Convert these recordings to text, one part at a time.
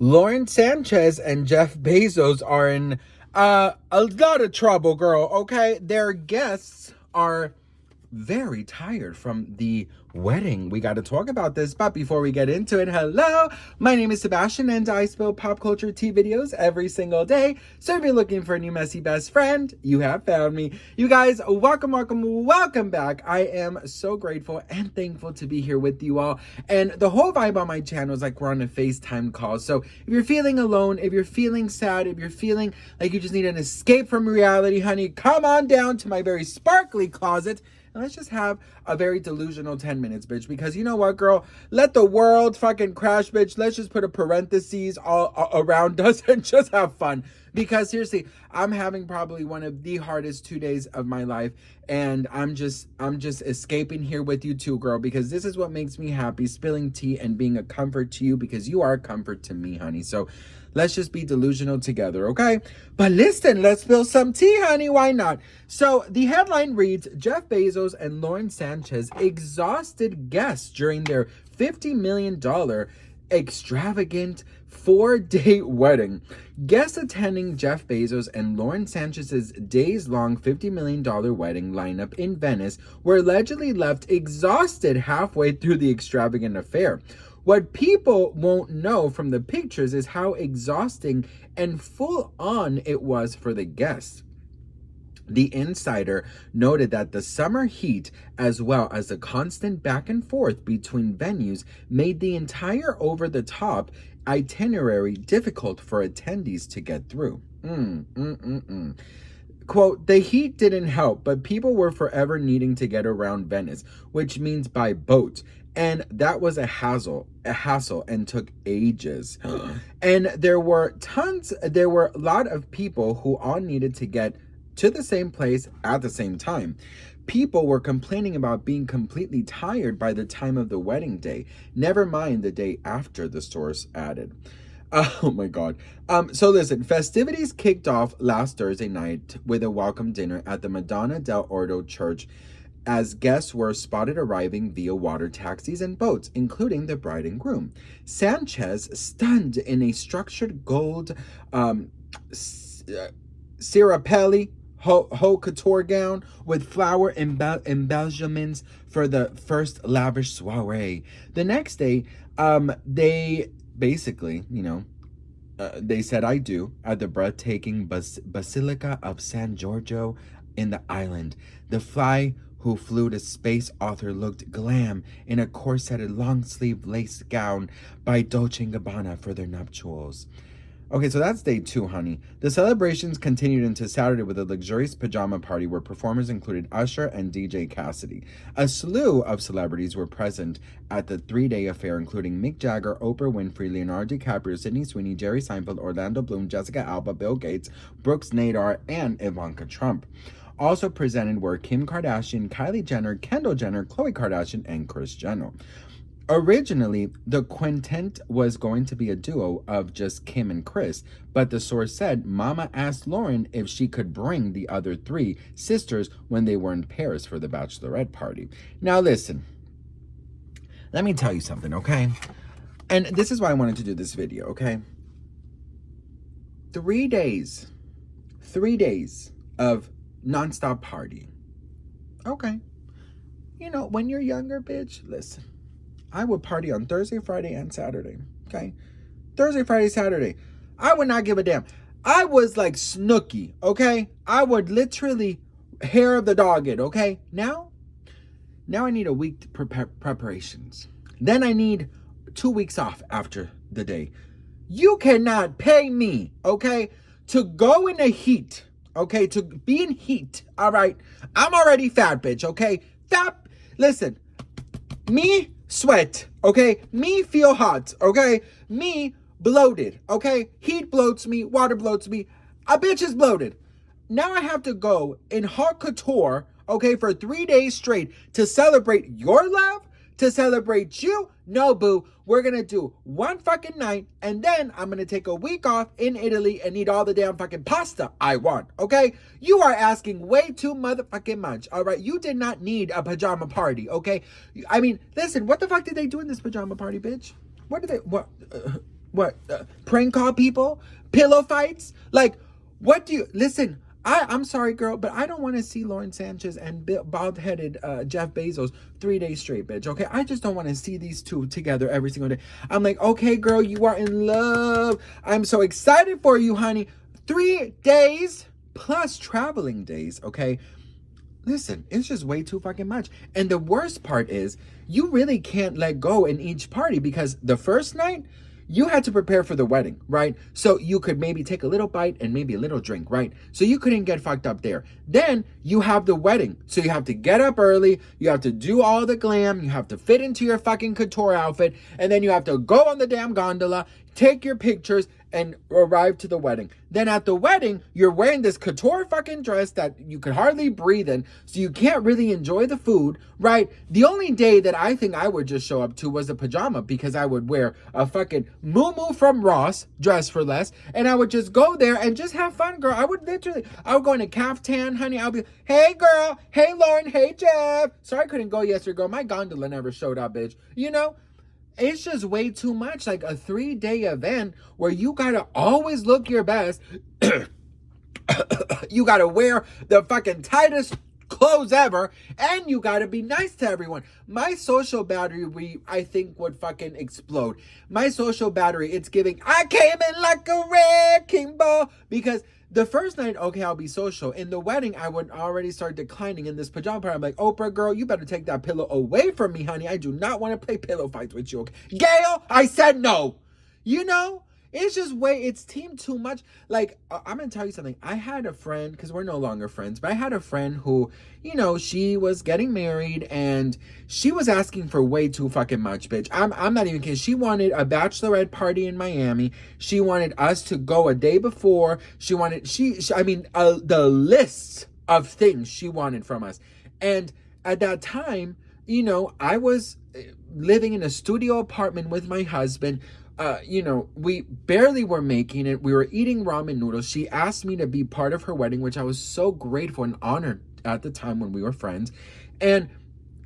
Lauren Sanchez and Jeff Bezos are in a lot of trouble, girl, okay? Their guests are very tired from the wedding. We got to talk about this, but before we get into it, hello, my name is Sebastian and I spill pop culture tea videos every single day. So if you're looking for a new messy best friend, you have found me. You guys, welcome back. I am so grateful and thankful to be here with you all. And the whole vibe on my channel is like we're on a FaceTime call. So if you're feeling alone, if you're feeling sad, if you're feeling like you just need an escape from reality, honey, come on down to my very sparkly closet. And let's just have a very delusional 10 minutes, bitch. Because you know what, girl? Let the world fucking crash, bitch. Let's just put a parentheses all around us and just have fun. Because seriously, I'm having probably one of the hardest 2 days of my life. And I'm just escaping here with you too, girl. Because this is what makes me happy. Spilling tea and being a comfort to you. Because you are a comfort to me, honey. So let's just be delusional together, okay? But listen, let's spill some tea, honey. Why not? So the headline reads, Jeff Bezos and Lauren Sanchez exhausted guests during their $50 million extravagant 4-day wedding. Guests attending Jeff Bezos and Lauren Sanchez's days-long $50 million wedding lineup in Venice were allegedly left exhausted halfway through the extravagant affair. What people won't know from the pictures is how exhausting and full on it was for the guests. The insider noted that the summer heat, as well as the constant back and forth between venues, made the entire over-the-top itinerary difficult for attendees to get through. Quote, the heat didn't help, but people were forever needing to get around Venice, which means by boat. And that was a hassle and took ages. And there were a lot of people who all needed to get to the same place at the same time. People were complaining about being completely tired by the time of the wedding day, never mind the day after, the source added. Oh my God. So listen, festivities kicked off last Thursday night with a welcome dinner at the Madonna del Orto Church, as guests were spotted arriving via water taxis and boats, including the bride and groom. Sanchez, stunned in a structured gold Cirapelli haute couture gown with flower embellishments for the first lavish soiree. The next day, they basically, they said I do at the breathtaking Basilica of San Giorgio in the island. The fly who flew to space author looked glam in a corseted long-sleeve lace gown by Dolce & Gabbana for their nuptials. Okay, so that's day 2, honey. The celebrations continued into Saturday with a luxurious pajama party where performers included Usher and DJ Cassidy. A slew of celebrities were present at the 3-day affair, including Mick Jagger, Oprah Winfrey, Leonardo DiCaprio, Sydney Sweeney, Jerry Seinfeld, Orlando Bloom, Jessica Alba, Bill Gates, Brooks Nadar, and Ivanka Trump. Also presented were Kim Kardashian, Kylie Jenner, Kendall Jenner, Khloe Kardashian, and Kris Jenner. Originally, the quintet was going to be a duo of just Kim and Kris, but the source said Mama asked Lauren if she could bring the other 3 sisters when they were in Paris for the bachelorette party. Now listen, let me tell you something, okay? And this is why I wanted to do this video, okay? 3 days of nonstop partying. Okay. When you're younger, bitch, listen. I would party on Thursday, Friday, and Saturday. Okay? Thursday, Friday, Saturday. I would not give a damn. I was like Snooki, okay? I would literally hair of the dog it, okay? Now I need a week to preparations. Then I need 2 weeks off after the day. You cannot pay me, okay, to go in the heat, okay, to be in heat, all right? I'm already fat, bitch, okay? Fat, listen, me sweat, okay? Me feel hot, okay? Me bloated, okay? Heat bloats me, water bloats me. A bitch is bloated. Now I have to go in haute couture, okay, for 3 days straight to celebrate your love, to celebrate you. No, boo. We're going to do one fucking night, and then I'm going to take a week off in Italy and eat all the damn fucking pasta I want, okay? You are asking way too motherfucking much, all right? You did not need a pajama party, okay? Listen, what the fuck did they do in this pajama party, bitch? What did they, prank call people, pillow fights. Like, what do you, listen, I'm sorry, girl, but I don't want to see Lauren Sanchez and bald-headed Jeff Bezos 3 days straight, bitch, okay? I just don't want to see these two together every single day. I'm like, okay, girl, you are in love. I'm so excited for you, honey. 3 days plus traveling days, okay? Listen, it's just way too fucking much. And the worst part is, you really can't let go in each party because the first night, you had to prepare for the wedding, right? So you could maybe take a little bite and maybe a little drink, right? So you couldn't get fucked up there. Then you have the wedding. So you have to get up early. You have to do all the glam. You have to fit into your fucking couture outfit. And then you have to go on the damn gondola, take your pictures, and arrive to the wedding. Then at the wedding, you're wearing this couture fucking dress that you could hardly breathe in, so you can't really enjoy the food, right? The only day that I think I would just show up to was a pajama, because I would wear a fucking muumuu from Ross, dress for less, and I would just go there and just have fun, girl. I would go in a caftan, honey. I'll be, hey girl, hey Lauren, hey Jeff. Sorry I couldn't go yesterday, girl. My gondola never showed up, bitch. You know? It's just way too much. Like a 3-day event where you gotta always look your best. You gotta wear the fucking tightest clothes ever, and you gotta be nice to everyone. My social battery, I think, would fucking explode. My social battery, it's giving, I came in like a wrecking ball, because the first night, okay, I'll be social. In the wedding, I would already start declining in this pajama party. I'm like, Oprah, girl, you better take that pillow away from me, honey. I do not want to play pillow fights with you, okay? Gail, I said no. You know? It's just it's team too much. Like, I'm going to tell you something. I had a friend, because we're no longer friends, but I had a friend who, you know, she was getting married and she was asking for way too fucking much, bitch. I'm not even kidding. She wanted a bachelorette party in Miami. She wanted us to go a day before. She wanted, the list of things she wanted from us. And at that time, you know, I was living in a studio apartment with my husband. You know, we barely were making it. We were eating ramen noodles. She asked me to be part of her wedding, which I was so grateful and honored at the time when we were friends. And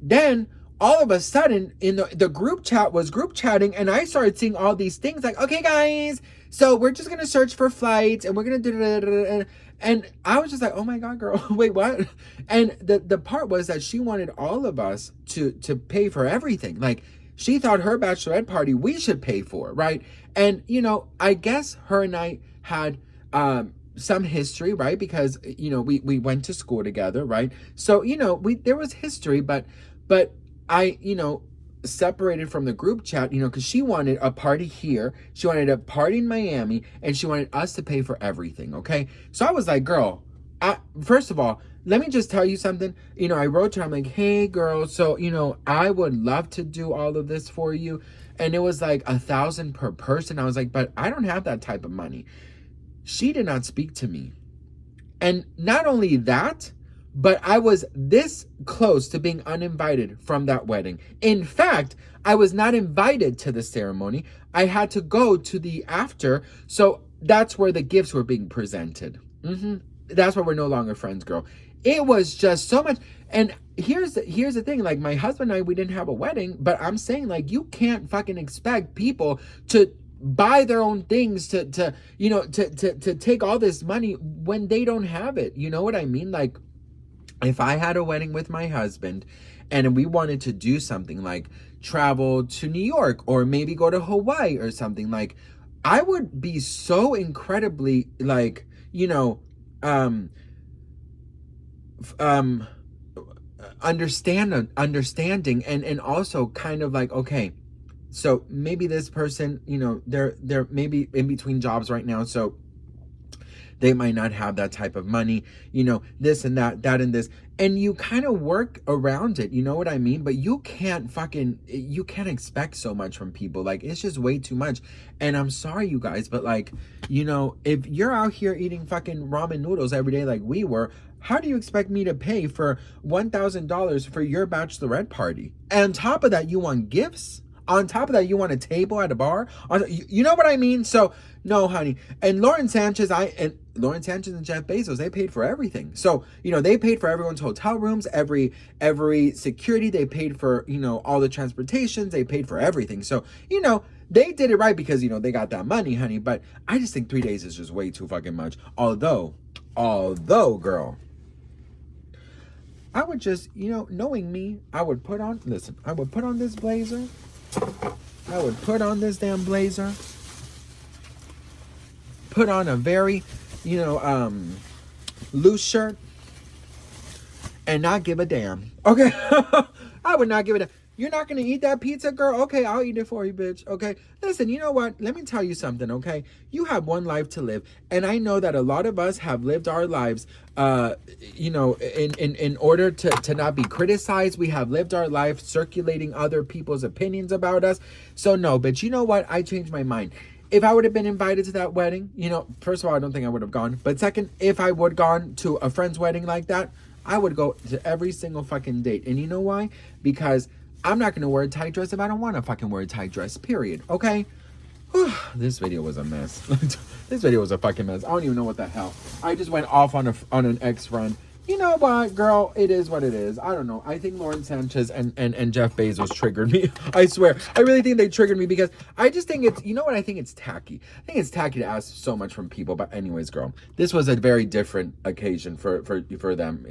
then all of a sudden, in the group chat was group chatting, and I started seeing all these things like, okay, guys, so we're just going to search for flights, and we're going to do. And I was just like, oh my God, girl, wait, what? And the part was that she wanted all of us to pay for everything. Like, she thought her bachelorette party we should pay for, right? And, you know, I guess her and I had some history, right? Because, you know, we went to school together, right? So, you know, there was history, but I, you know, separated from the group chat, you know, because she wanted a party here, she wanted a party in Miami, and she wanted us to pay for everything, okay? So I was like, girl, first of all, let me just tell you something. You know, I wrote to her, I'm like, hey girl, so, you know, I would love to do all of this for you. And it was like $1,000 per person. I was like, but I don't have that type of money. She did not speak to me. And not only that, but I was this close to being uninvited from that wedding. In fact, I was not invited to the ceremony. I had to go to the after. So that's where the gifts were being presented. That's why we're no longer friends, girl. It was just so much. And here's the thing. Like, my husband and I, we didn't have a wedding, but I'm saying, like, you can't fucking expect people to buy their own things, to you know, to take all this money when they don't have it. You know what I mean? Like, if I had a wedding with my husband and we wanted to do something like travel to New York or maybe go to Hawaii or something, like, I would be so incredibly, like, you know, understanding and also kind of like, okay, so maybe this person, you know, they're maybe in between jobs right now, so they might not have that type of money, you know, this and that and this, and you kind of work around it, you know what I mean? But you can't expect so much from people. Like, it's just way too much. And I'm sorry, you guys, but, like, you know, if you're out here eating fucking ramen noodles every day like we were, how do you expect me to pay for $1,000 for your bachelorette party? And on top of that, you want gifts? On top of that, you want a table at a bar? You know what I mean? So, no, honey. And Lauren Sanchez and Jeff Bezos, they paid for everything. So, they paid for everyone's hotel rooms, every security. They paid for, all the transportations. They paid for everything. So, they did it right because, they got that money, honey. But I just think 3 days is just way too fucking much. Although, girl, I would just, knowing me, I would put on this blazer. I would put on this damn blazer. Put on a very, loose shirt. And not give a damn. Okay? I would not give a damn. You're not going to eat that pizza, girl? Okay, I'll eat it for you, bitch. Okay? Listen, you know what? Let me tell you something, okay? You have one life to live. And I know that a lot of us have lived our lives, in order to not be criticized. We have lived our life circulating other people's opinions about us. So, no, bitch, you know what? I changed my mind. If I would have been invited to that wedding, first of all, I don't think I would have gone. But second, if I would have gone to a friend's wedding like that, I would go to every single fucking date. And you know why? Because I'm not going to wear a tight dress if I don't want to fucking wear a tight dress, period. Okay? Whew, this video was a mess. This video was a fucking mess. I don't even know what the hell. I just went off on an ex-friend. You know what, girl? It is what it is. I don't know. I think Lauren Sanchez and Jeff Bezos triggered me. I swear. I really think they triggered me because I just think it's, I think it's tacky. I think it's tacky to ask so much from people. But anyways, girl, this was a very different occasion for them,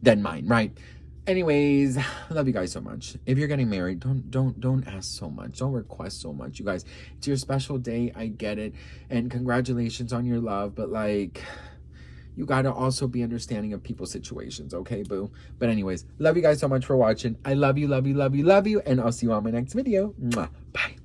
than mine, right? Anyways, I love you guys so much. If you're getting married, don't ask so much. Don't request so much. You guys, it's your special day. I get it. And congratulations on your love. But you got to also be understanding of people's situations. Okay, boo? But anyways, love you guys so much for watching. I love you, love you, love you, love you. And I'll see you on my next video. Mwah. Bye.